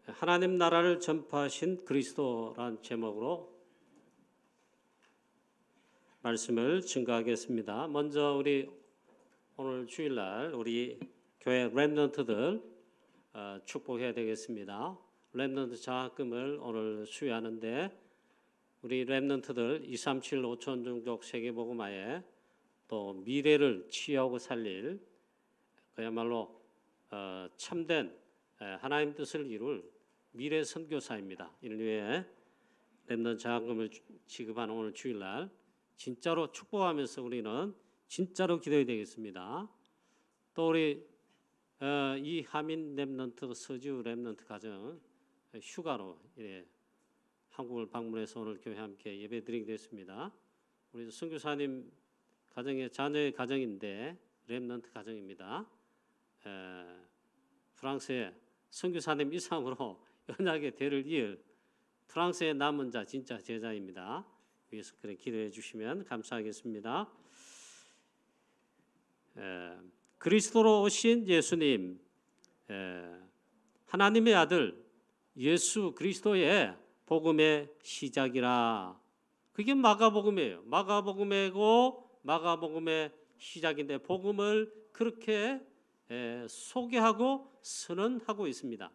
하나님 나라를 전파하신 그리스도란 제목으로 말씀을 증거하겠습니다. 먼저 우리 오늘 주일날 우리 교회 렘넌트들 축복해야 되겠습니다. 렘넌트 장학금을 오늘 수여하는데 우리 렘넌트들 237 5천 종족 세계복음화에 또 미래를 취하고 살릴 그야말로 참된 하나님 뜻을 이룰 미래 선교사입니다. 이를 위해 렘넌트 장학금을 지급하는 오늘 주일날 진짜로 축복하면서 우리는 진짜로 기도해야 되겠습니다. 또 우리 이하민 렘넌트, 서지우 렘넌트 가정 휴가로 한국을 방문해서 오늘 교회 함께 예배드리게 됐습니다. 우리 선교사님 가정의 자녀의 가정인데 렘넌트 가정입니다. 프랑스의 선교사님 이상으로 언약의 대를 이을 프랑스의 남은 자 진짜 제자입니다. 위해서 그래 기도해 주시면 감사하겠습니다. 그리스도로 오신 예수님, 하나님의 아들 예수 그리스도의 복음의 시작이라. 그게 마가복음이에요. 마가복음의 시작인데 복음을 그렇게 소개하고 선언하고 있습니다.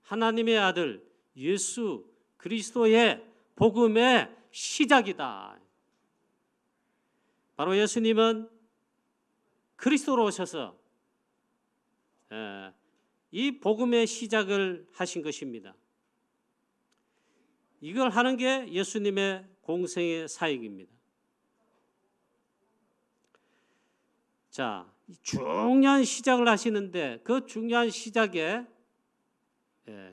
하나님의 아들 예수 그리스도의 복음의 시작이다. 바로 예수님은 그리스도로 오셔서 이 복음의 시작을 하신 것입니다. 이걸 하는 게 예수님의 공생의 사역입니다. 자, 중요한 시작을 하시는데 그 중요한 시작에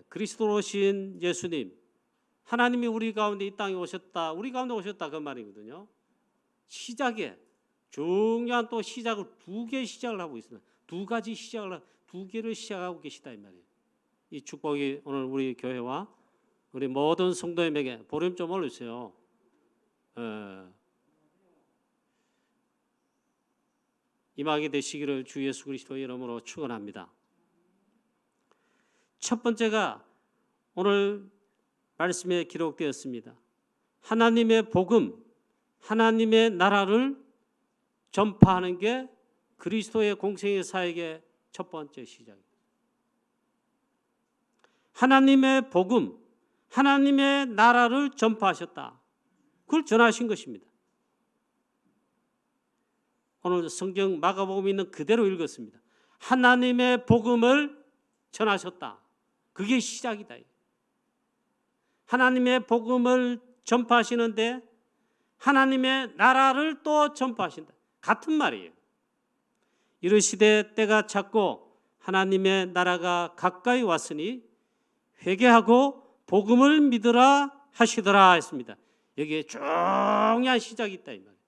그리스도로 오신 예수님, 하나님이 우리 가운데 이 땅에 오셨다, 우리 가운데 오셨다 그 말이거든요. 시작에 중요한 또 시작을 두 개의 시작을 하고 있습니다. 두 가지 시작을 두 개를 시작하고 계시다 이 말이에요. 이 축복이 오늘 우리 교회와 우리 모든 성도님에게 보름 좀 올려주세요. 임하게 되시기를 주 예수 그리스도의 이름으로 축원합니다. 첫 번째가 오늘 말씀에 기록되었습니다. 하나님의 복음, 하나님의 나라를 전파하는 게 그리스도의 공생의 사역의 첫 번째 시작입니다. 하나님의 복음, 하나님의 나라를 전파하셨다. 그걸 전하신 것입니다. 오늘 성경 마가복음에 있는 그대로 읽었습니다. 하나님의 복음을 전하셨다. 그게 시작이다. 하나님의 복음을 전파하시는데 하나님의 나라를 또 전파하신다. 같은 말이에요. 이르시되 때가 찼고 하나님의 나라가 가까이 왔으니 회개하고 복음을 믿으라 하시더라 했습니다. 여기에 중요한 시작이 있다 이 말이에요.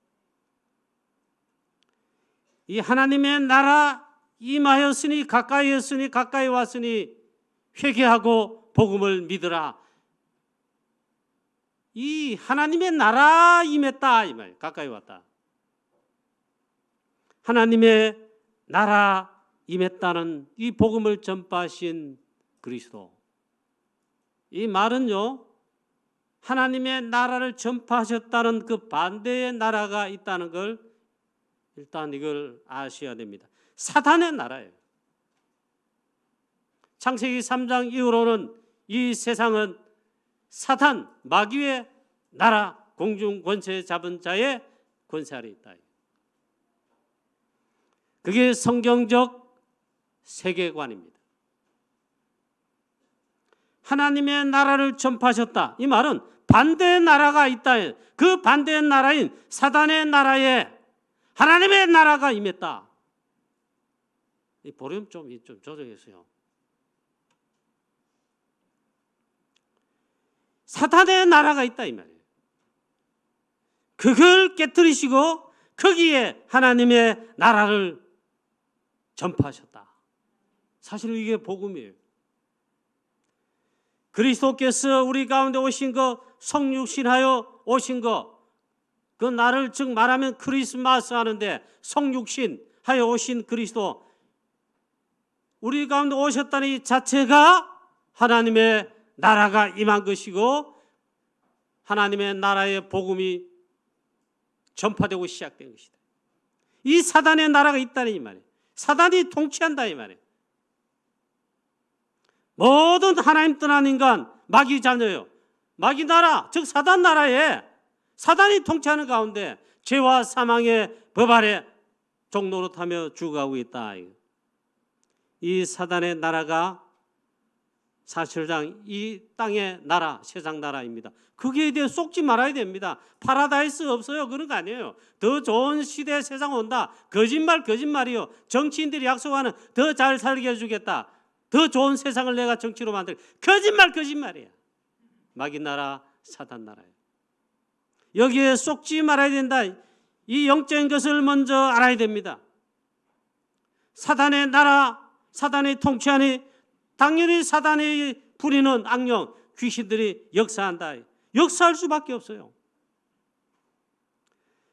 이 하나님의 나라 임하였으니 가까이 왔으니 회개하고 복음을 믿으라. 이 하나님의 나라 임했다 이 말. 가까이 왔다. 하나님의 나라 임했다는 이 복음을 전파하신 그리스도. 이 말은요, 하나님의 나라를 전파하셨다는 그 반대의 나라가 있다는 걸 일단 이걸 아셔야 됩니다. 사탄의 나라예요. 창세기 3장 이후로는 이 세상은 사탄, 마귀의 나라, 공중 권세 잡은 자의 권세 아래 있다. 그게 성경적 세계관입니다. 하나님의 나라를 전파하셨다. 이 말은 반대의 나라가 있다. 그 반대의 나라인 사탄의 나라에 하나님의 나라가 임했다. 이 보름 좀 조정했어요. 사탄의 나라가 있다 이 말이에요. 그걸 깨뜨리시고 거기에 하나님의 나라를 전파하셨다. 사실 이게 복음이에요. 그리스도께서 우리 가운데 오신 거, 성육신하여 오신 거, 그 날을 즉 말하면 크리스마스 하는데 성육신하여 오신 그리스도, 우리 가운데 오셨다는 이 자체가 하나님의 나라가 임한 것이고 하나님의 나라의 복음이 전파되고 시작된 것이다. 이 사단의 나라가 있다는 이 말이에요. 사단이 통치한다 이 말이에요. 모든 하나님 떠난 인간 마귀 자녀요. 마귀 나라 즉 사단 나라에 사단이 통치하는 가운데 죄와 사망의 법 아래 종노릇하며 죽어가고 있다. 이 사단의 나라가 사실상 이 땅의 나라, 세상 나라입니다. 거기에 대해 속지 말아야 됩니다. 파라다이스 없어요. 그런 거 아니에요. 더 좋은 시대 세상 온다. 거짓말이요. 정치인들이 약속하는 더 잘 살게 해주겠다. 더 좋은 세상을 내가 정치로 만들. 거짓말이야. 마귀 나라, 사단 나라예요. 여기에 속지 말아야 된다. 이 영적인 것을 먼저 알아야 됩니다. 사단의 나라, 사단의 통치하니 당연히 사단이 부리는 악령, 귀신들이 역사한다. 역사할 수밖에 없어요.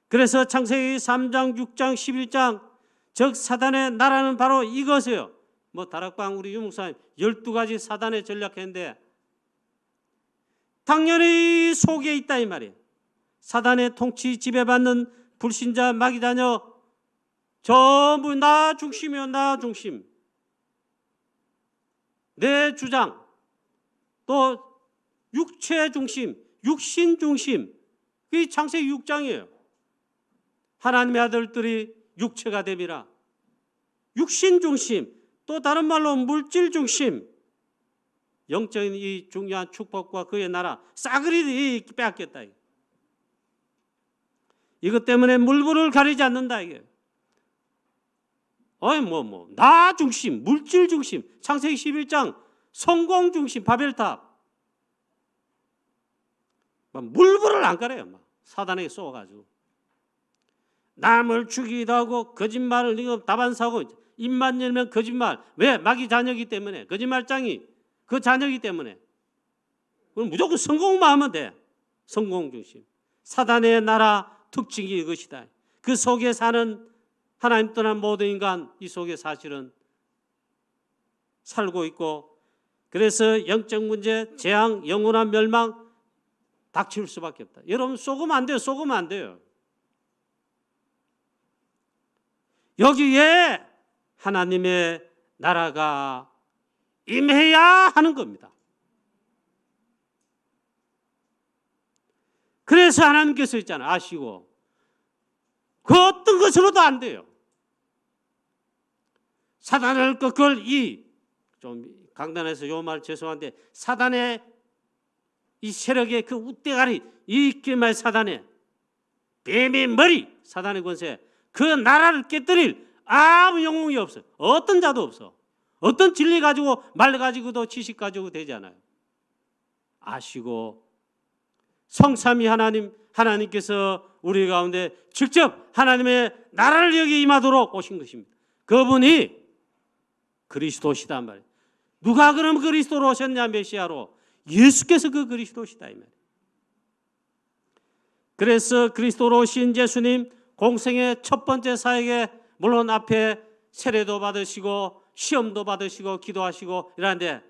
그래서 창세기 3장, 6장, 11장 즉 사단의 나라는 바로 이것이에요. 다락방 우리 유목사님 12가지 사단의 전략했는데 당연히 속에 있다 이 말이에요. 사단의 통치 지배받는 불신자 마귀자녀 전부 나 중심이요. 나 중심. 내 주장, 또 육체 중심, 육신 중심. 그게 창세기 6장이에요. 하나님의 아들들이 육체가 됨이라. 육신 중심, 또 다른 말로 물질 중심. 영적인 이 중요한 축복과 그의 나라 싸그리 빼앗겼다. 이것 때문에 물불을 가리지 않는다 이게. 나 중심, 물질 중심, 창세기 11장 성공 중심, 바벨탑. 물불을 안 가려요. 사단에게 쏘아가지고. 남을 죽이기도 하고 거짓말을 다반사하고 입만 열면 거짓말. 왜? 마귀 자녀이기 때문에. 거짓말장이 그 자녀이기 때문에. 그럼 무조건 성공만 하면 돼. 성공 중심. 사단의 나라 특징이 이것이다. 그 속에 사는 하나님 떠난 모든 인간 이 속에 사실은 살고 있고 그래서 영적 문제, 재앙, 영원한 멸망 닥칠 수밖에 없다. 여러분 속으면 안 돼요. 속으면 안 돼요. 여기에 하나님의 나라가 임해야 하는 겁니다. 그래서 하나님께서 있잖아요. 아시고 그 어떤 것으로도 안 돼요. 사단을 꺾을 좀 강단에서 요 말 죄송한데 사단의 이 세력의 그 웃대가리 이말 사단의 뱀의 머리 사단의 권세 그 나라를 깨뜨릴 아무 영웅이 없어요. 어떤 자도 없어. 어떤 진리 가지고 말 가지고도 지식 가지고 되지 않아요. 아시고 성삼위 하나님께서 우리 가운데 직접 하나님의 나라를 여기 임하도록 오신 것입니다. 그분이 그리스도시단 말이에요. 누가 그럼 그리스도로 오셨냐 메시아로? 예수께서 그 그리스도시다 이 말이에요. 그래서 그리스도로 오신 예수님 공생의 첫 번째 사역에 물론 앞에 세례도 받으시고 시험도 받으시고 기도하시고 이러는데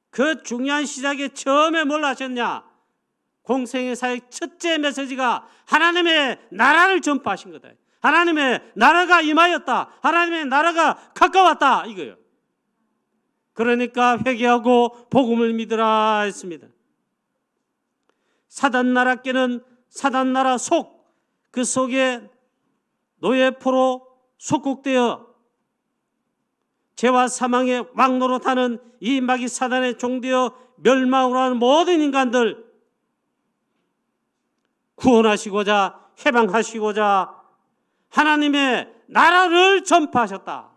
그 중요한 시작에 처음에 뭘 하셨냐? 공생의 사역 첫째 메시지가 하나님의 나라를 전파하신 거다. 하나님의 나라가 임하였다. 하나님의 나라가 가까웠다 이거예요. 그러니까 회개하고 복음을 믿으라 했습니다. 사단 나라께는 사단 나라 그 속에 노예포로 속국되어 죄와 사망의 왕노릇하는 이 마귀 사단의 종되어 멸망으로 하는 모든 인간들 구원하시고자 해방하시고자 하나님의 나라를 전파하셨다.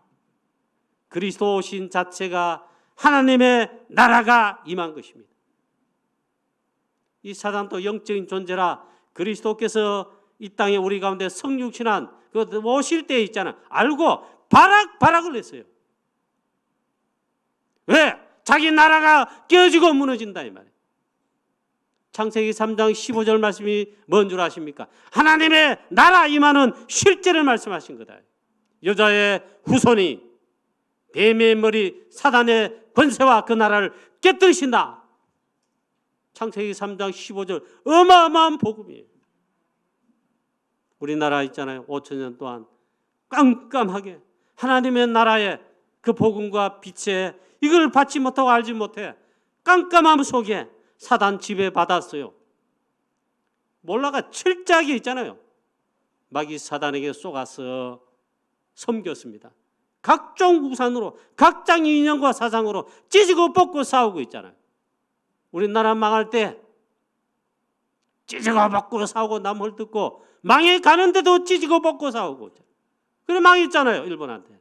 그리스도 오신 자체가 하나님의 나라가 임한 것입니다. 이 사단도 영적인 존재라 그리스도께서 이 땅에 우리 가운데 성육신한 그 오실 때 있잖아. 알고 바락바락을 했어요. 왜? 자기 나라가 깨어지고 무너진다 이 말이에요. 창세기 3장 15절 말씀이 뭔 줄 아십니까? 하나님의 나라 임하는 실제를 말씀하신 거다. 여자의 후손이 뱀의 머리 사단의 권세와 그 나라를 깨뜨리신다. 창세기 3장 15절 어마어마한 복음이에요. 우리나라 있잖아요. 5,000년 동안 깜깜하게 하나님의 나라의 그 복음과 빛에 이걸 받지 못하고 알지 못해 깜깜함 속에 사단 지배받았어요. 몰라가 철저하게 있잖아요. 마귀 사단에게 속아서 섬겼습니다. 각종 우상으로 각종 인연과 사상으로 찢고 벗고 싸우고 있잖아요. 우리나라 망할 때 찢고 벗고 싸우고 남 헐뜯고 망해가는데도 찢고 벗고 싸우고 그래 망했잖아요. 일본한테.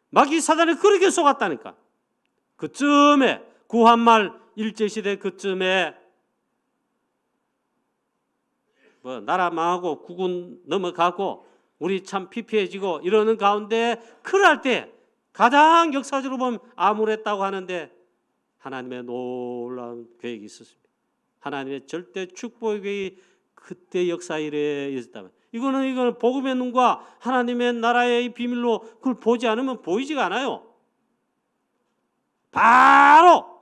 마귀 사단이 그렇게 속았다니까. 그쯤에 구한말 일제시대 그쯤에 나라 망하고 국군 넘어가고 우리 참 피폐해지고 이러는 가운데 그럴 때 가장 역사적으로 보면 암울했다고 하는데 하나님의 놀라운 계획이 있었습니다. 하나님의 절대 축복의 계획이 그때 역사 일에 있었다면 이거는 복음의 눈과 하나님의 나라의 비밀로 그걸 보지 않으면 보이지가 않아요. 바로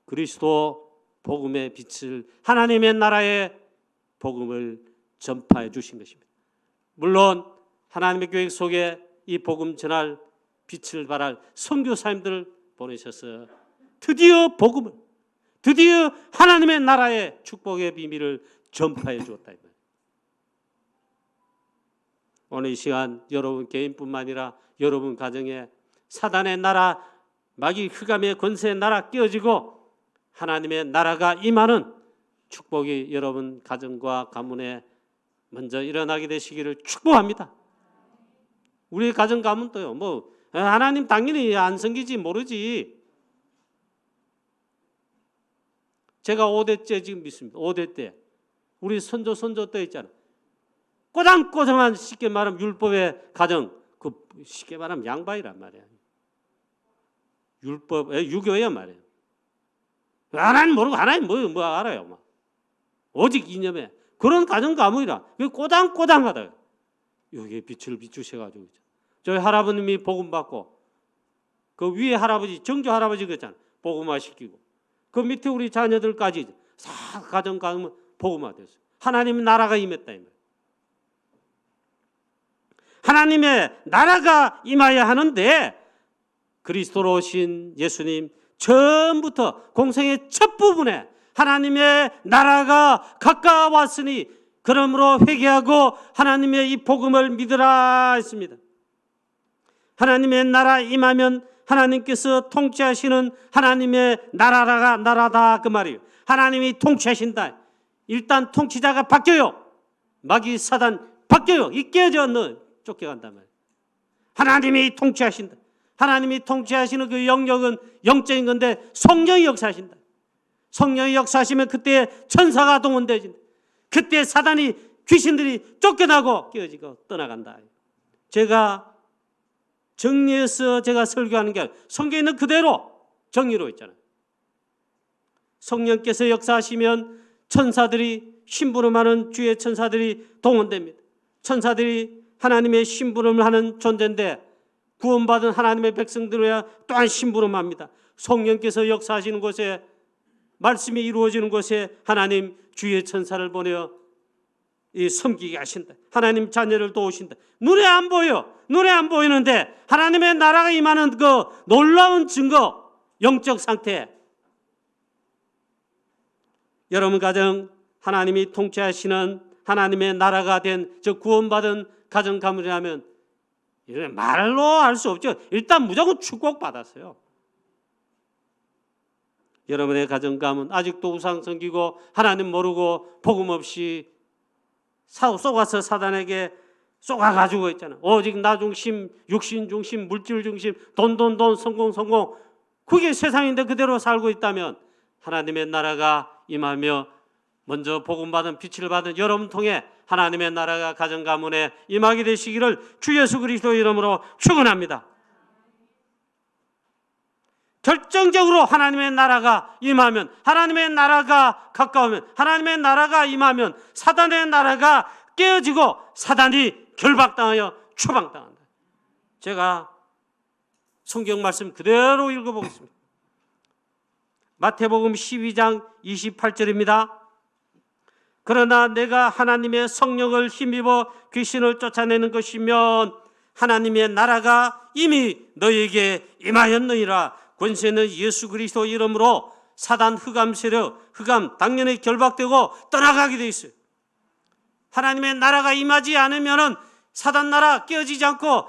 그리스도 복음의 빛을 하나님의 나라의 복음을 전파해 주신 것입니다. 물론 하나님의 계획 속에 이 복음 전할 빛을 발할 선교사님들을 보내셔서 드디어 복음을 드디어 하나님의 나라의 축복의 비밀을 전파해 주었다. 오늘 이 시간 여러분 개인뿐만 아니라 여러분 가정에 사단의 나라 마귀 흑암의 권세의 나라 깨어지고 하나님의 나라가 임하는 축복이 여러분 가정과 가문에 먼저 일어나게 되시기를 축복합니다. 우리 가정 가문 또요. 하나님 당연히 안 섬기지 모르지. 제가 5대째 지금 믿습니다. 5대 때 우리 선조 때 있잖아. 꼬장꼬장한 쉽게 말하면 율법의 가정 그 쉽게 말하면 양반이란 말이야. 유교야 말이야. 하나님 모르고 하나님 뭐 알아요. 오직 이념에 그런 가정 가문이라 꼬장꼬장하다. 여기에 빛을 비추셔가지고 저희 할아버님이 복음 받고 그 위에 할아버지 정조 할아버지 그랬잖아. 복음화 시키고 그 밑에 우리 자녀들까지 다 가정 가문 복음화 됐어요. 하나님 나라가 임했다 이 말. 하나님의 나라가 임하여야 하는데 그리스도로 오신 예수님 처음부터 공생의 첫 부분에 하나님의 나라가 가까웠으니 그러므로 회개하고 하나님의 이 복음을 믿으라 했습니다. 하나님의 나라 임하면 하나님께서 통치하시는 하나님의 나라다 그 말이에요. 하나님이 통치하신다. 일단 통치자가 바뀌어요. 마귀 사단 바뀌어요. 이 깨져 쫓겨간단 말이에요. 하나님이 통치하신다. 하나님이 통치하시는 그 영역은 영적인 건데 성령이 역사하신다. 성령이 역사하시면 그때 천사가 동원되진다. 그때 사단이 귀신들이 쫓겨나고 깨어지고 떠나간다. 제가 정리해서 제가 설교하는 게 아니라 성경에 있는 그대로 정의로 있잖아요. 성령께서 역사하시면 천사들이 심부름하는 주의 천사들이 동원됩니다. 천사들이 하나님의 심부름을 하는 존재인데 구원받은 하나님의 백성들이야 또한 심부름합니다. 성령께서 역사하시는 곳에 말씀이 이루어지는 곳에 하나님 주의 천사를 보내어 섬기게 하신다. 하나님 자녀를 도우신다. 눈에 안 보여. 눈에 안 보이는데 하나님의 나라가 임하는 그 놀라운 증거, 영적 상태. 여러분 가정 하나님이 통치하시는 하나님의 나라가 된 저 구원받은 가정 가문이라면 이런 말로 할 수 없죠. 일단 무조건 축복받았어요. 여러분의 가정 가문 아직도 우상 섬기고 하나님 모르고 복음 없이 속아서 사단에게 쏘아가지고 있잖아. 오직 나 중심, 육신 중심, 물질 중심, 돈, 성공. 그게 세상인데 그대로 살고 있다면 하나님의 나라가 임하며 먼저 복음받은 빛을 받은 여러분 통해 하나님의 나라가 가정 가문에 임하게 되시기를 주 예수 그리스도 이름으로 축원합니다. 결정적으로 하나님의 나라가 임하면, 하나님의 나라가 가까우면, 하나님의 나라가 임하면 사단의 나라가 깨어지고 사단이 결박당하여 추방당한다. 제가 성경 말씀 그대로 읽어보겠습니다. 마태복음 12장 28절입니다. 그러나 내가 하나님의 성령을 힘입어 귀신을 쫓아내는 것이면 하나님의 나라가 이미 너에게 임하였느니라. 권세는 예수 그리스도 이름으로 사단 흑암 세력, 흑암 당연히 결박되고 떠나가게 돼 있어요. 하나님의 나라가 임하지 않으면 사단 나라 깨어지지 않고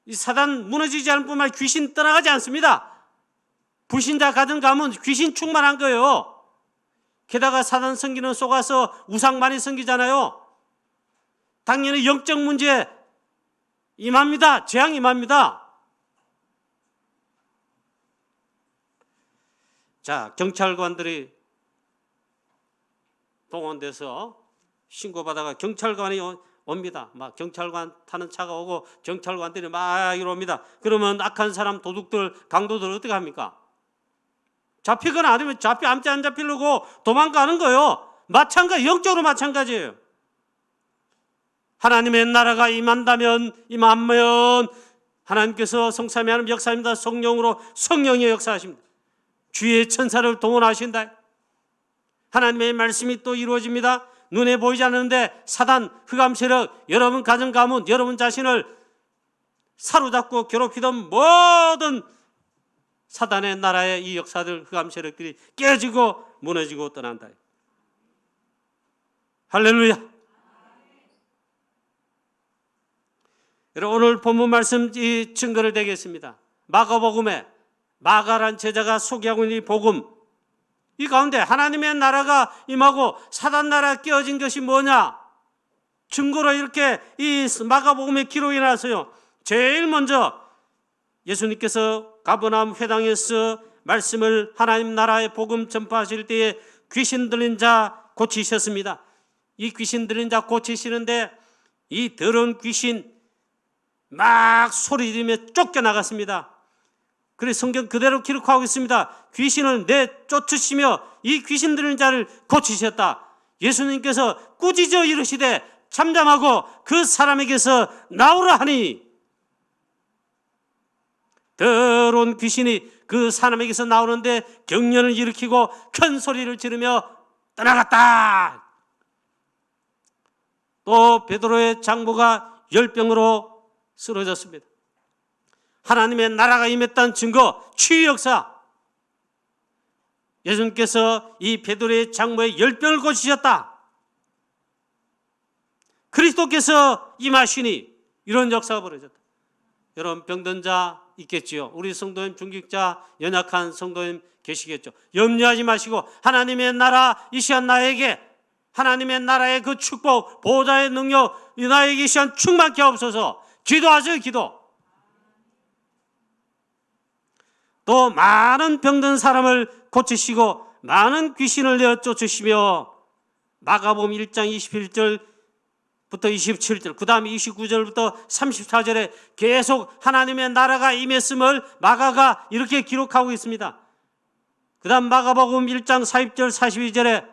이 사단 무너지지 않을 뿐만 아니라 귀신 떠나가지 않습니다. 불신자 가든 가면 귀신 충만한 거예요. 게다가 사단 섬기는 속아서 우상 많이 섬기잖아요. 당연히 영적 문제 임합니다. 재앙 임합니다. 자, 경찰관들이 동원돼서 신고받아가 경찰관이 옵니다. 막 경찰관 타는 차가 오고 경찰관들이 막 이럽니다. 그러면 악한 사람, 도둑들, 강도들 어떻게 합니까? 잡히거나 아니면 안 잡히려고 도망가는 거예요. 마찬가지, 영적으로 마찬가지예요. 하나님의 나라가 임하면 하나님께서 성삼위 하나님 역사입니다. 성령으로 성령의 역사하십니다. 주의 천사를 동원하신다. 하나님의 말씀이 또 이루어집니다. 눈에 보이지 않는데 사단, 흑암 세력, 여러분 가정 가문, 여러분 자신을 사로잡고 괴롭히던 모든 사단의 나라의 이 역사들, 흑암 세력들이 깨지고 무너지고 떠난다. 할렐루야. 여러분, 오늘 본문 말씀 이 증거를 대겠습니다. 마가복음에 마가란 제자가 소개하고 있는 이 복음, 이 가운데 하나님의 나라가 임하고 사단 나라 깨어진 것이 뭐냐? 증거로 이렇게 이 마가복음에 기록이 나서요. 제일 먼저 예수님께서 가버나움 회당에서 말씀을 하나님 나라의 복음 전파하실 때에 귀신 들린 자 고치셨습니다. 이 귀신 들린 자 고치시는데 이 더러운 귀신 막 소리 지르며 쫓겨나갔습니다. 그래서 성경 그대로 기록하고 있습니다. 귀신을 내쫓으시며 이 귀신 들린 자를 고치셨다. 예수님께서 꾸짖어 이르시되 잠잠하고 그 사람에게서 나오라 하니 더러운 귀신이 그 사람에게서 나오는데 경련을 일으키고 큰 소리를 지르며 떠나갔다. 또 베드로의 장부가 열병으로 쓰러졌습니다. 하나님의 나라가 임했다는 증거, 치유 역사. 예수님께서 이 베드로의 장부의 열병을 고치셨다. 그리스도께서 임하시니 이런 역사가 벌어졌다. 여러분, 병든 자 있겠지요. 우리 성도님, 중직자, 연약한 성도님 계시겠죠. 염려하지 마시고 하나님의 나라 이 시간 나에게 하나님의 나라의 그 축복, 보호자의 능력 나에게 이 시간 충만케 하옵소서. 기도하세요. 기도. 또 많은 병든 사람을 고치시고 많은 귀신을 내어 쫓으시며 마가복음 1장 21절부터 27절 그 다음에 29절부터 34절에 계속 하나님의 나라가 임했음을 마가가 이렇게 기록하고 있습니다. 그 다음 마가복음 1장 40절 42절에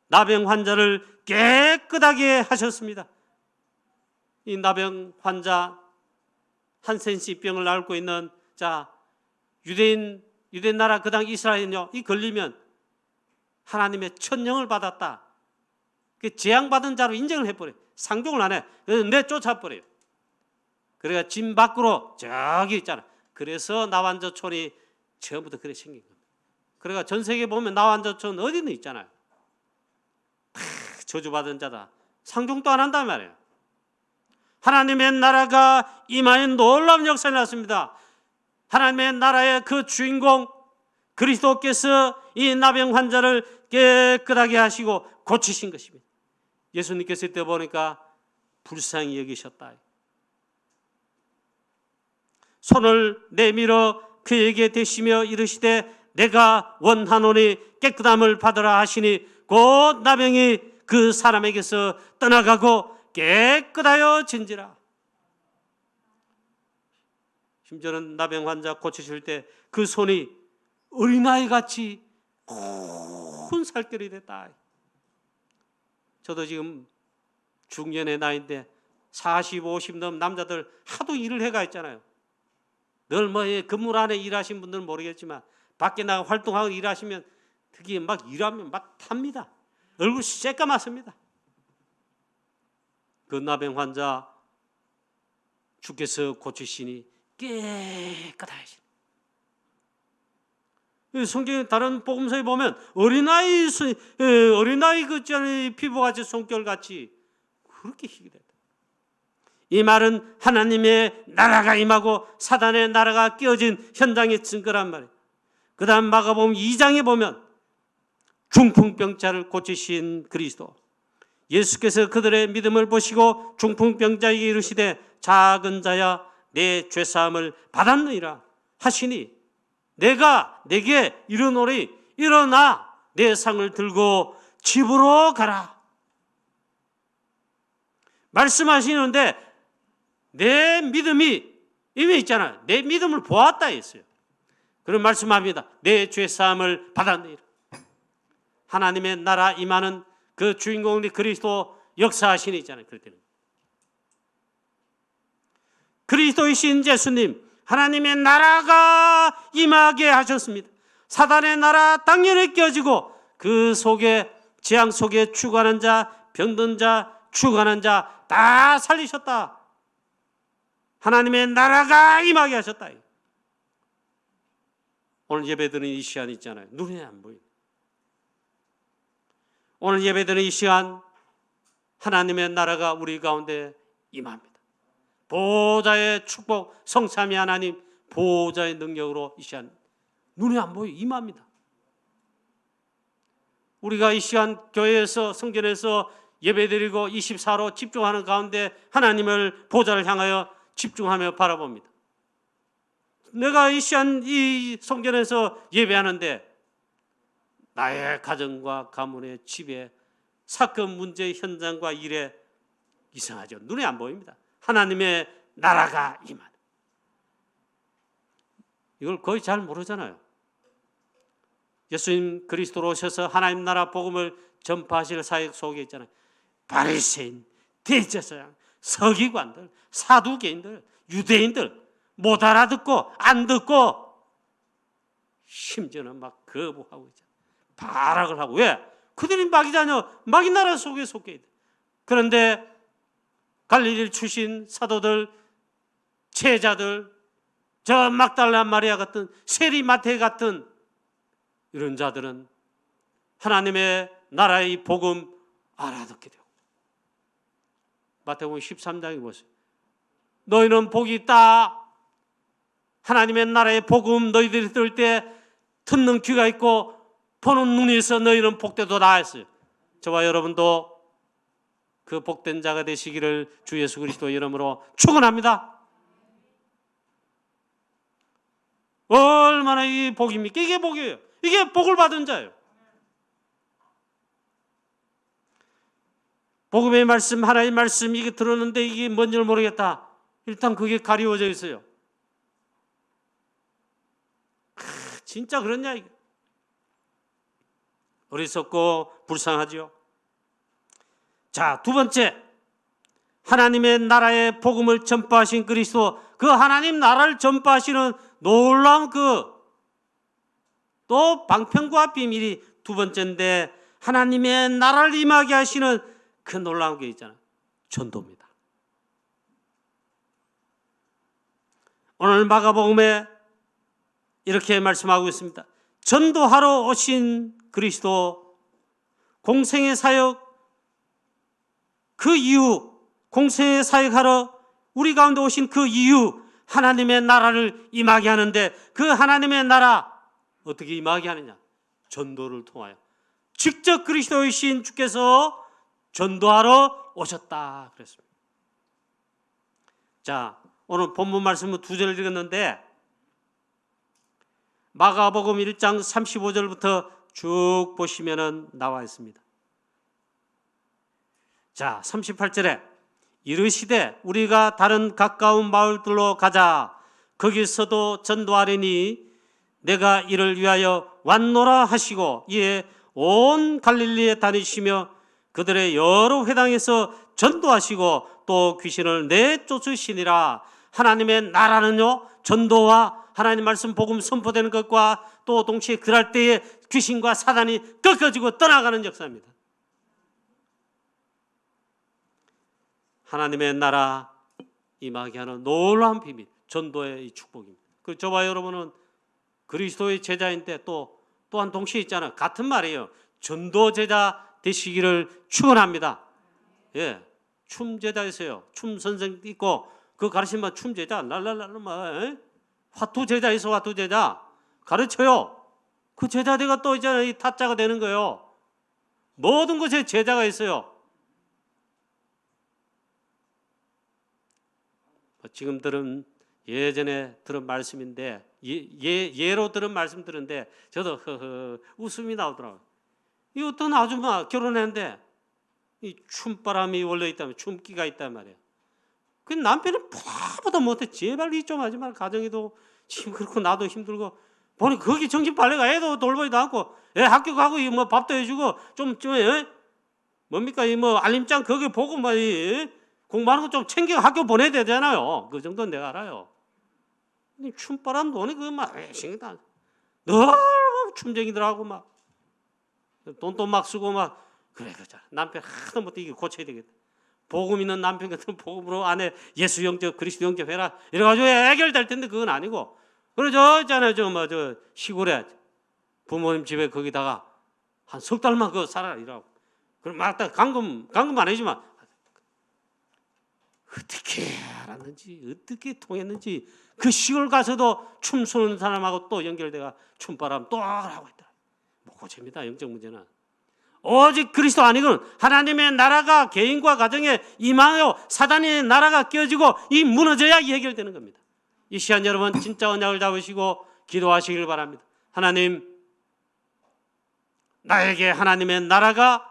나병 환자를 깨끗하게 하셨습니다. 이 나병 환자 한센시 병을 앓고 있는 유대인 나라 그 당 이스라엘은요, 이 걸리면 하나님의 천령을 받았다. 그 재앙받은 자로 인정을 해버려요. 상종을 안 해. 그래서 내쫓아버려요. 그래가 진 밖으로 저기 있잖아. 그래서 나완저촌이 처음부터 그래 생긴 겁니다. 그래가 전 세계 보면 나완저촌 어디는 있잖아요. 다 저주받은 자다. 상종도 안 한단 말이에요. 하나님의 나라가 임하여 놀라운 역사가 났습니다. 하나님의 나라의 그 주인공 그리스도께서 이 나병 환자를 깨끗하게 하시고 고치신 것입니다. 예수님께서 이때 보니까 불쌍히 여기셨다. 손을 내밀어 그에게 대시며 이르시되 내가 원하노니 깨끗함을 받으라 하시니 곧 나병이 그 사람에게서 떠나가고 깨끗하여 진지라. 심지어는 나병 환자 고치실 때 그 손이 어린아이같이 고운 살결이 됐다. 저도 지금 중년의 나이인데 40, 50 넘은 남자들 하도 일을 해가 있잖아요. 늘 근무 안에 일하신 분들은 모르겠지만 밖에 나가 활동하고 일하시면 특히 막 일하면 막 탑니다. 얼굴 새까맣습니다. 그 나병 환자 주께서 고치시니 깨끗하시니. 성경의 다른 복음서에 보면 어린아이 그 피부같이 손결같이 그렇게 희게 된다. 이 말은 하나님의 나라가 임하고 사단의 나라가 깨어진 현장의 증거란 말이에요. 그 다음 마가복음 2장에 보면 중풍병자를 고치신 그리스도, 예수께서 그들의 믿음을 보시고 중풍병자에게 이르시되 작은 자야 내 죄사함을 받았느니라 하시니 내가 내게 이르노니 일어나 내 상을 들고 집으로 가라 말씀하시는데, 내 믿음이 이미 있잖아요. 내 믿음을 보았다 했어요. 그런 말씀합니다. 내 죄사함을 받았느니라. 하나님의 나라 임하는 그 주인공이 그리스도 역사하시니 있잖아요. 그럴 때는 그리스도이신 예수님, 하나님의 나라가 임하게 하셨습니다. 사단의 나라 당연히 깨어지고 그 속에 재앙 속에 죽어가는 자, 병든 자, 죽어가는 자 다 살리셨다. 하나님의 나라가 임하게 하셨다. 오늘 예배드리는 이 시간 있잖아요. 눈에 안 보이는. 오늘 예배드리는 이 시간 하나님의 나라가 우리 가운데 임합니다. 보호자의 축복, 성삼위 하나님 보호자의 능력으로 이 시간 눈에 안 보여 임합니다. 우리가 이 시간 교회에서 성전에서 예배드리고 24로 집중하는 가운데 하나님을 보호자를 향하여 집중하며 바라봅니다. 내가 이 시간 이 성전에서 예배하는데 나의 가정과 가문의 집에 사건 문제 현장과 일에 이상하죠. 눈에 안 보입니다. 하나님의 나라가 임하는. 이걸 거의 잘 모르잖아요. 예수님 그리스도로 오셔서 하나님 나라 복음을 전파하실 사역 속에 있잖아요. 바리새인, 대제사장, 서기관들, 사두개인들, 유대인들 못 알아듣고 안 듣고 심지어는 막 거부하고 있잖아요. 발악을 하고. 왜? 그들이 마귀 자녀, 마귀 나라 속에 속해 있다. 그런데 갈릴리 출신 사도들, 제자들, 저 막달라 마리아 같은 세리 마태 같은 이런 자들은 하나님의 나라의 복음 알아듣게 되고. 마태복음 13장에 보세요. 너희는 복이 있다. 하나님의 나라의 복음 너희들이 들을 때 듣는 귀가 있고 보는 눈이 있어 너희는 복되도다 했어요. 저와 여러분도 그 복된 자가 되시기를 주 예수 그리스도의 이름으로 축원합니다. 얼마나 이 복입니까? 이게 복이에요. 이게 복을 받은 자예요. 복음의 말씀, 하나님의 말씀 이게 들었는데 이게 뭔지를 모르겠다. 일단 그게 가리워져 있어요. 진짜 그렇냐 이게. 어리석고 불쌍하죠. 자, 두 번째, 하나님의 나라의 복음을 전파하신 그리스도, 그 하나님 나라를 전파하시는 놀라운 또 방편과 비밀이 두 번째인데, 하나님의 나라를 임하게 하시는 그 놀라운 게 있잖아요. 전도입니다. 오늘 마가복음에 이렇게 말씀하고 있습니다. 전도하러 오신 그리스도, 공생의 사역, 그 이유, 공생의 사역하러 우리 가운데 오신 그 이유, 하나님의 나라를 임하게 하는데, 그 하나님의 나라 어떻게 임하게 하느냐? 전도를 통하여. 직접 그리스도이신 주께서 전도하러 오셨다 그랬습니다. 자, 오늘 본문 말씀은 두 절을 읽었는데 마가복음 1장 35절부터 쭉 보시면은 나와 있습니다. 자, 38절에 이르시되 우리가 다른 가까운 마을들로 가자. 거기서도 전도하리니 내가 이를 위하여 왔노라 하시고, 이에 온 갈릴리에 다니시며 그들의 여러 회당에서 전도하시고 또 귀신을 내쫓으시니라. 하나님의 나라는요, 전도와 하나님 말씀 복음 선포되는 것과 또 동시에 그럴 때에 귀신과 사단이 꺾어지고 떠나가는 역사입니다. 하나님의 나라 임하게 하는 놀라운 비밀, 전도의 이 축복입니다. 그리고 저와 여러분은 그리스도의 제자인데 또한 동시에 있잖아요. 같은 말이에요. 전도 제자 되시기를 축원합니다. 예, 춤 제자였어요. 춤 선생 있고 그 가르치면 춤 제자, 랄랄랄라 화투 제자 있어. 화투 제자 가르쳐요. 그 제자들가 또 있잖아요. 이 타짜가 되는 거예요. 모든 것에 제자가 있어요. 지금 들은 예전에 들은 말씀인데 예로 들은 말씀 들은데 저도 웃음이 나오더라고요. 이 어떤 아줌마 결혼했는데 이 춤바람이 원래 있다면 춤기가 있단 말이에요. 그 남편은 보다 못해. 제발 이 좀 하지 마. 가정에도 지금 그렇고 나도 힘들고 보니 거기 정신 발레가 애도 돌보지도 않고 애 학교 가고 뭐 밥도 해주고 좀 뭡니까 이 뭐 알림장 거기 보고 막 공부하는 거 좀 챙겨 학교 보내야 되잖아요. 그 정도는 내가 알아요. 춤바람 도니 그거 막 신기다. 너무 춤쟁이들하고 막 돈도 막 쓰고 막 그래 그러잖아. 남편 하도 못해 이게 고쳐야 되겠다. 복음 있는 남편 같은 복음으로 아내 예수 영접 그리스도 영접해라. 이래가지고 해결될 텐데 그건 아니고. 그래 저 있잖아요. 저 시골에 부모님 집에 거기다가 한 석 달만 그거 살아라 이라고. 그럼 막 강금 안 해주면 어떻게 알았는지 어떻게 통했는지 그 시골 가서도 춤추는 사람하고 또 연결돼가 춤바람 또 하고 있다. 뭐 고칩니다. 영적 문제는. 오직 그리스도 아니고는 하나님의 나라가 개인과 가정에 임하여 사단의 나라가 깨어지고 이 무너져야 해결되는 겁니다. 이 시간 여러분 진짜 언약을 잡으시고 기도하시길 바랍니다. 하나님, 나에게 하나님의 나라가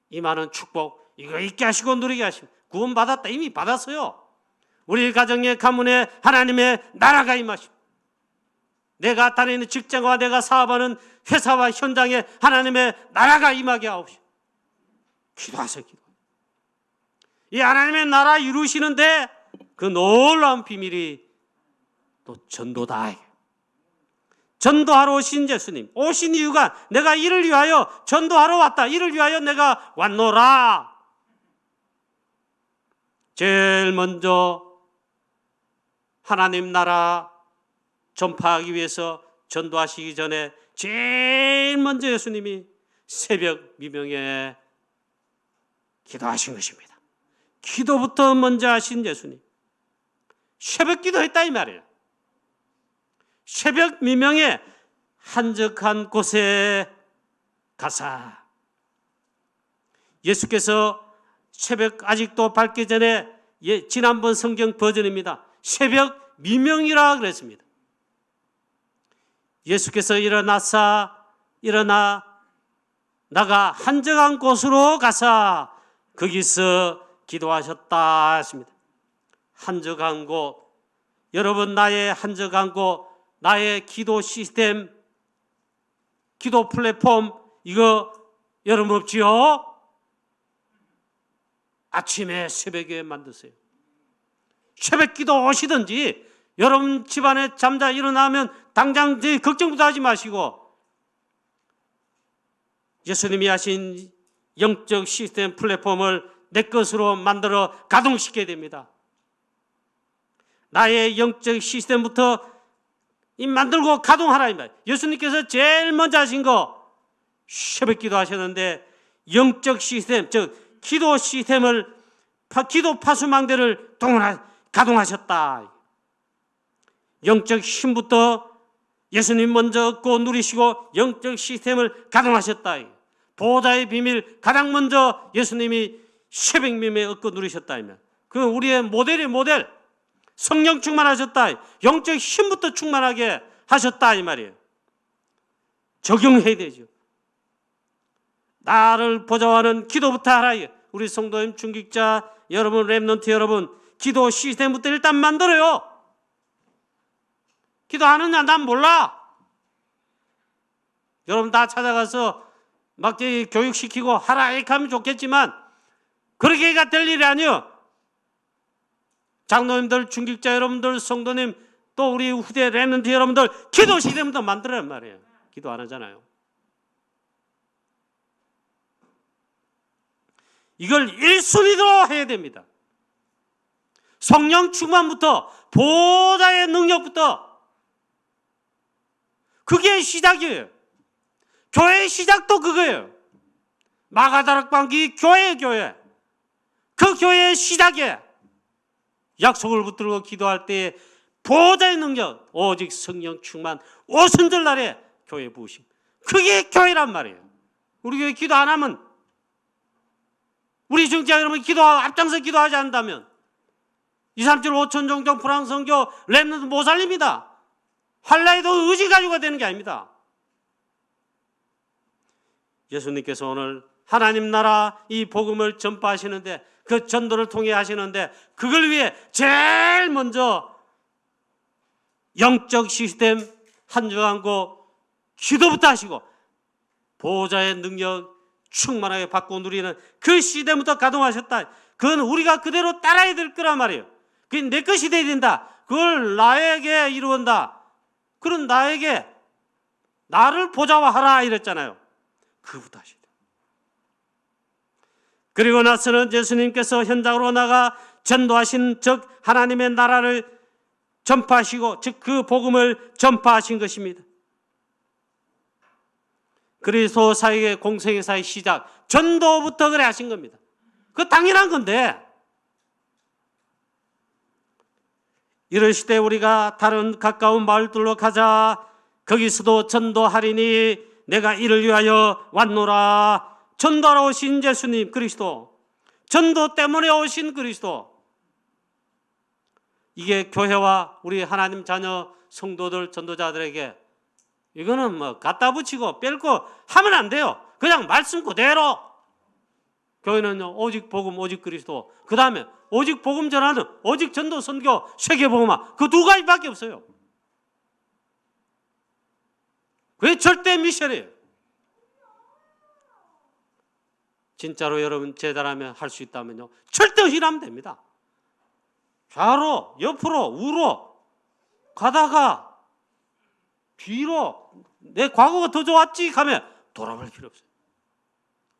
임하는 축복 이거 있게 하시고 누리게 하시고 구원받았다. 이미 받았어요. 우리 가정의 가문에 하나님의 나라가 임하시고 내가 다니는 직장과 내가 사업하는 회사와 현장에 하나님의 나라가 임하게 하옵시고 기도하세요. 기도. 이 하나님의 나라 이루시는데 그 놀라운 비밀이 또 전도다. 전도하러 오신 예수님 오신 이유가 내가 이를 위하여 전도하러 왔다. 이를 위하여 내가 왔노라. 제일 먼저 하나님 나라 전파하기 위해서 전도하시기 전에 제일 먼저 예수님이 새벽 미명에 기도하신 것입니다. 기도부터 먼저 하신 예수님. 새벽 기도했다 이 말이에요. 새벽 미명에 한적한 곳에 가사 예수께서 새벽 아직도 밝기 전에 지난번 성경 버전입니다. 새벽 미명이라 그랬습니다. 예수께서 일어나 나가 한적한 곳으로 가사 거기서 기도하셨다 했습니다. 한적한 곳. 여러분 나의 한적한 곳, 나의 기도 시스템, 기도 플랫폼 이거 여러분 없지요? 아침에 새벽에 만드세요. 새벽 기도 오시든지 여러분 집안에 잠자 일어나면 당장 걱정부터 하지 마시고 예수님이 하신 영적 시스템 플랫폼을 내 것으로 만들어 가동시켜야 됩니다. 나의 영적 시스템부터 만들고 가동하라 이 말이에요. 예수님께서 제일 먼저 하신 거 새벽 기도 하셨는데 영적 시스템 즉 기도 시스템을 기도 파수망대를 가동하셨다. 영적 힘부터 예수님 먼저 얻고 누리시고 영적 시스템을 가동하셨다. 보호자의 비밀 가장 먼저 예수님이 새벽 미명에 얻고 누리셨다. 그 우리의 모델이 모델. 성령 충만하셨다. 영적 힘부터 충만하게 하셨다 이 말이에요. 적용해야 되죠. 나를 보좌하는 기도부터 하라. 우리 성도님 중직자 여러분 렘넌트 여러분 기도 시스템부터 일단 만들어요. 기도하느냐 난 몰라. 여러분 다 찾아가서 막 교육시키고 하라 이렇게 하면 좋겠지만 그렇게가 될 일이 아니요. 장로님들 중직자 여러분들 성도님 또 우리 후대 렘넌트 여러분들 기도 시대부터 만들어란 말이에요. 기도 안 하잖아요. 이걸 1순위로 해야 됩니다. 성령 충만부터 보좌의 능력부터 그게 시작이에요. 교회의 시작도 그거예요. 마가다락방기 교회의 교회. 그 교회의 시작에 약속을 붙들고 기도할 때 보좌의 능력, 오직 성령 충만 오순절 날에 교회 부으심. 그게 교회란 말이에요. 우리 교회 기도 안 하면, 우리 중재 여러분 앞장서 기도하지 않는다면 2, 3, 7, 5천 종종 프랑스 선교 렘넌트 못 살립니다. 할라에도 의지 가지고가 되는 게 아닙니다. 예수님께서 오늘 하나님 나라 이 복음을 전파하시는데, 그 전도를 통해 하시는데, 그걸 위해 제일 먼저 영적 시스템 한정하고 기도부터 하시고 보호자의 능력 충만하게 받고 누리는 그 시스템부터 가동하셨다. 그건 우리가 그대로 따라야 될 거란 말이에요. 그게 내 것이 돼야 된다. 그걸 나에게 이루온다. 그런 나에게 나를 보좌화하라 이랬잖아요. 그부터 하시다. 그리고 나서는 예수님께서 현장으로 나가 전도하신, 즉 하나님의 나라를 전파하시고, 즉 그 복음을 전파하신 것입니다. 그리스도 사역의 공생애사의 시작, 전도부터 그래 하신 겁니다. 그 당연한 건데, 이러시되 우리가 다른 가까운 마을들로 가자. 거기서도 전도하리니 내가 이를 위하여 왔노라. 전도하러 오신 예수님 그리스도, 전도 때문에 오신 그리스도. 이게 교회와 우리 하나님 자녀 성도들 전도자들에게, 이거는 뭐 갖다 붙이고 뺄고 하면 안 돼요. 그냥 말씀 그대로. 교회는요, 오직 복음, 오직 그리스도. 그 다음에 오직 복음 전하는, 오직 전도 선교 세계복음화, 그 두 가지밖에 없어요. 그게 절대 미션이에요. 진짜로 여러분 제자라면 할 수 있다면요, 절대 의심하면 됩니다. 좌로, 옆으로, 우로 가다가 뒤로 내 과거가 더 좋았지 가면 돌아볼 필요 없어요.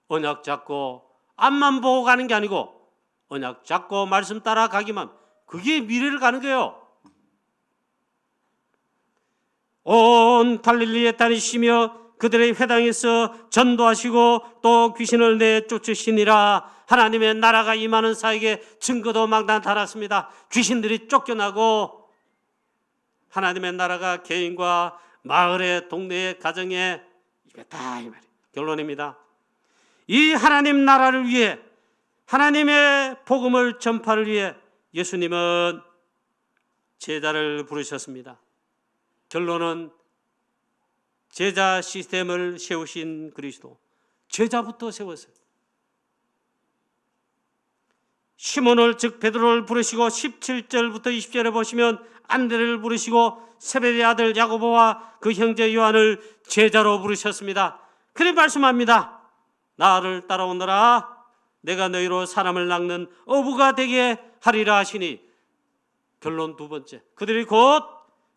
언약 잡고 앞만 보고 가는 게 아니고 언약 잡고 말씀 따라 가기만, 그게 미래를 가는 거예요. 온 갈릴리에 다니시며 그들의 회당에서 전도하시고 또 귀신을 내쫓으시니라. 하나님의 나라가 임하는 사에게 증거도 막 나타났습니다. 귀신들이 쫓겨나고 하나님의 나라가 개인과 마을에, 동네에, 가정에 임했다, 이 말이에요. 결론입니다. 이 하나님 나라를 위해, 하나님의 복음을 전파를 위해 예수님은 제자를 부르셨습니다. 결론은 제자 시스템을 세우신 그리스도, 제자부터 세웠어요. 시몬을, 즉 베드로를 부르시고 17절부터 20절에 보시면 안드레를 부르시고 세베대의 아들 야고보와 그 형제 요한을 제자로 부르셨습니다. 그래 말씀합니다. 나를 따라오너라. 내가 너희로 사람을 낚는 어부가 되게 하리라 하시니. 결론 두 번째, 그들이 곧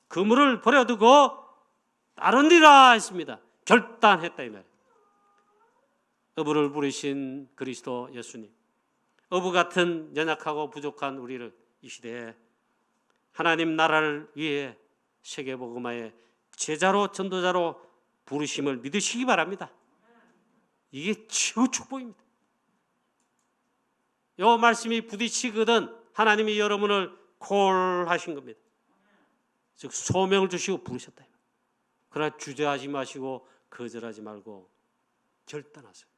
그물을 버려두고 따르니라 했습니다. 결단했다 이 말이에요. 어부를 부르신 그리스도 예수님, 어부 같은 연약하고 부족한 우리를 이 시대에 하나님 나라를 위해 세계복음화의 제자로, 전도자로 부르심을 믿으시기 바랍니다. 이게 최후 축복입니다. 이 말씀이 부딪히거든 하나님이 여러분을 콜하신 겁니다. 즉 소명을 주시고 부르셨다. 그러나 주저하지 마시고 거절하지 말고 결단하세요.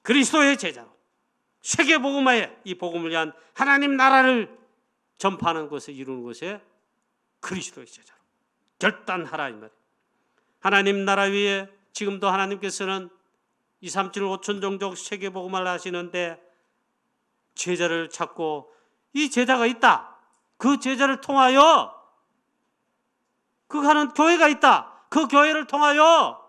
그리스도의 제자로 세계복음화에, 이 복음을 위한 하나님 나라를 전파하는 것에, 이루는 것에 그리스도의 제자로 결단하라 이 말이에요. 하나님 나라 위에 지금도 하나님께서는 2, 3, 7, 5천 종족 세계복음화를 하시는데 제자를 찾고, 이 제자가 있다. 그 제자를 통하여 그 하는 교회가 있다. 그 교회를 통하여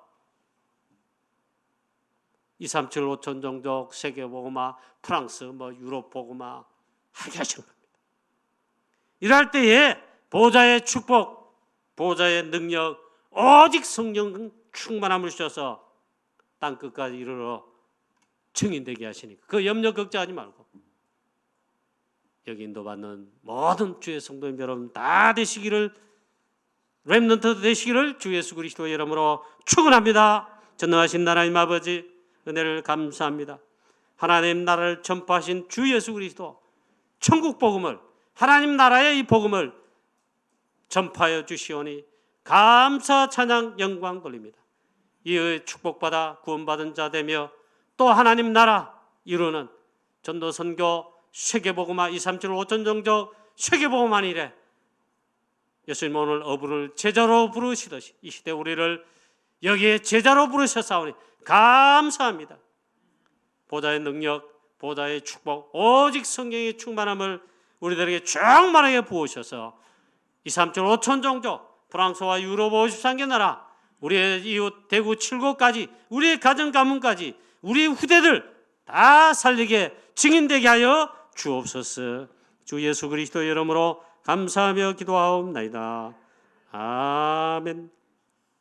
2, 3, 7, 5천 종족 세계복음화, 프랑스, 유럽 복음화 하게 하신 겁니다. 이럴 때에 보좌의 축복, 보좌의 능력, 오직 성령 충만함을 주셔서 땅끝까지 이르러 증인되게 하시니까 그 염려 걱정하지 말고 여기 인도받는 모든 주의 성도님 여러분 다 되시기를, 렘넌트 되시기를 주 예수 그리스도의 이름으로 축원합니다. 전능하신 하나님 아버지, 은혜를 감사합니다. 하나님 나라를 전파하신 주 예수 그리스도, 천국 복음을, 하나님 나라의 이 복음을 전파하여 주시오니 감사 찬양 영광 돌립니다. 이의 축복받아 구원받은 자 되며 또 하나님 나라 이루는 전도 선교 세계복음화 237 5천 종족 세계복음화 이래 예수님 오늘 어부를 제자로 부르시듯이 이 시대 우리를 여기에 제자로 부르셨사오니 감사합니다. 보좌의 능력, 보좌의 축복, 오직 성령의 충만함을 우리들에게 충만하게 부으셔서 237 5천 종족, 프랑스와 유럽 53개 나라, 우리의 이웃 대구 7구까지, 우리의 가정 가문까지, 우리 후대들 다 살리게 증인되게 하여 주옵소서. 주 예수 그리스도 이름으로 감사하며 기도하옵나이다. 아멘.